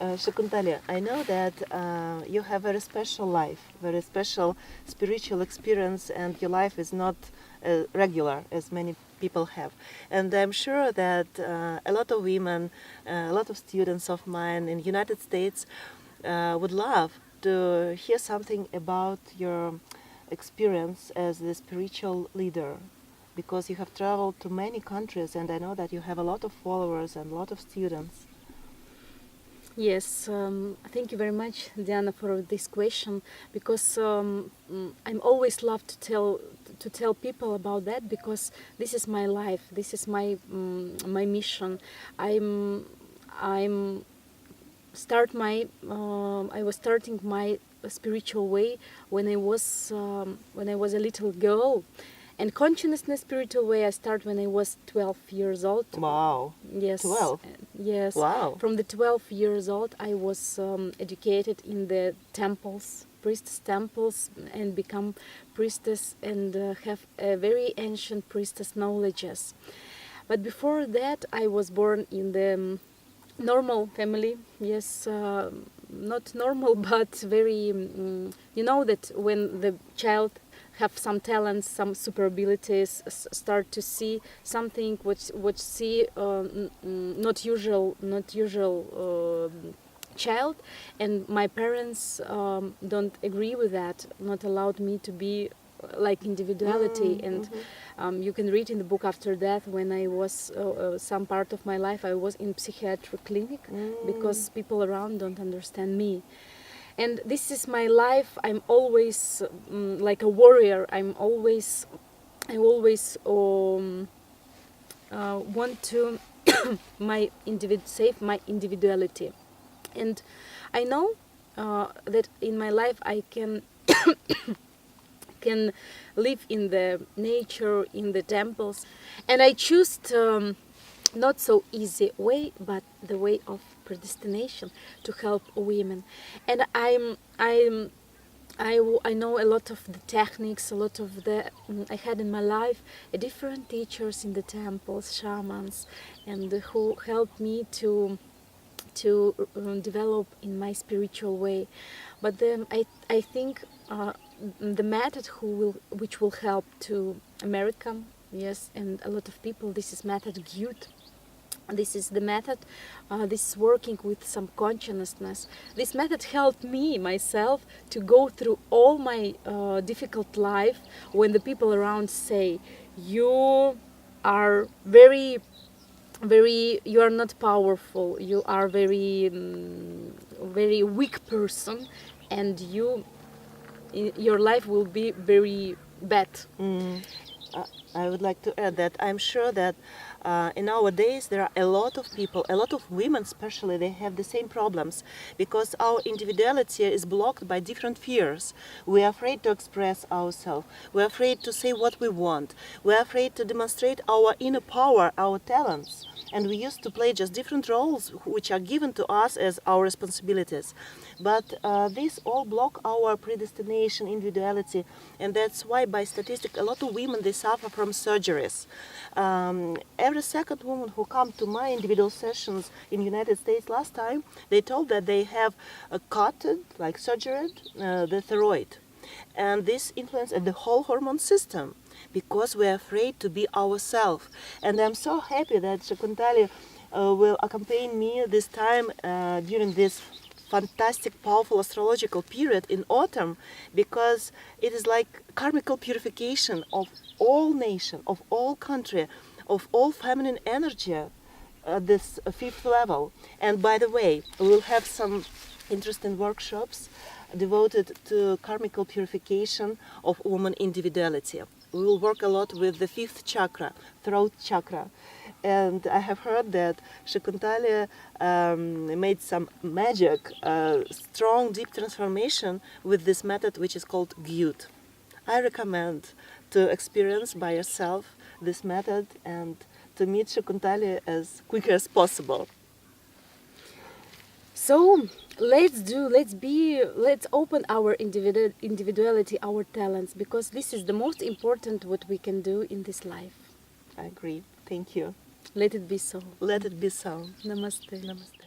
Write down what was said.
Shakuntali, I know that you have a very special life, very special spiritual experience, and your life is not regular as many people have. And I'm sure that a lot of women, a lot of students of mine in the United States would love to hear something about your experience as the spiritual leader, because you have traveled to many countries, and I know that you have a lot of followers and a lot of students. Yes, thank you very much, Diana, for this question, because I'm always love to tell people about that, because this is my life, this is my my mission. I'm I was starting my spiritual way when I was a little girl. And consciousness spiritual way I start when I was 12 years old. Wow. Yes. 12? Yes. Wow. From the 12 years old I was educated in the temples, priestess temples, and become priestess and have a very ancient priestess knowledges. But before that I was born in the normal family. Yes, not normal but very, you know that when the child have some talents, some super abilities, start to see something which see not usual child, and my parents don't agree with that, not allowed me to be like individuality. And you can read in the book after that, when I was some part of my life I was in psychiatric clinic because people around don't understand me. And this is my life. I'm always like a warrior. I always want to save my individuality. And I know that in my life I can live in the nature, in the temples, and I choose not so easy way, but the way of predestination to help women. And I know a lot of the techniques, a lot of the I had in my life different teachers in the temples, shamans, and who helped me to develop in my spiritual way. But then I think the method which will help to America, yes, and a lot of people, this is method GYUD. This is the method, this is working with some consciousness. This method helped me, myself, to go through all my difficult life when the people around say, you are very, you are not powerful, you are very, very weak person, and your life will be very bad. I would like to add that I'm sure that in our days there are a lot of people, a lot of women especially, they have the same problems because our individuality is blocked by different fears. We are afraid to express ourselves, we are afraid to say what we want, we are afraid to demonstrate our inner power, our talents. And we used to play just different roles which are given to us as our responsibilities. But these all block our predestination, individuality, and that's why by statistics a lot of women, they suffer from surgeries. Every second woman who come to my individual sessions in the United States last time, they told that they have cutted, like surgery, the thyroid. And this influences the whole hormone system, because we're afraid to be ourselves. And I'm so happy that Shakuntali will accompany me this time during this fantastic, powerful astrological period in autumn, because it is like karmical purification of all nation, of all country, of all feminine energy at this fifth level. And by the way, we'll have some interesting workshops devoted to karmical purification of woman individuality. We will work a lot with the fifth chakra, throat chakra. And I have heard that Shakuntali made some magic, strong, deep transformation with this method which is called GYUD. I recommend to experience by yourself this method and to meet Shakuntali as quickly as possible. So let's open our individuality, our talents, because this is the most important what we can do in this life. I agree. Thank you. Let it be so. Let it be so. Namaste. Namaste.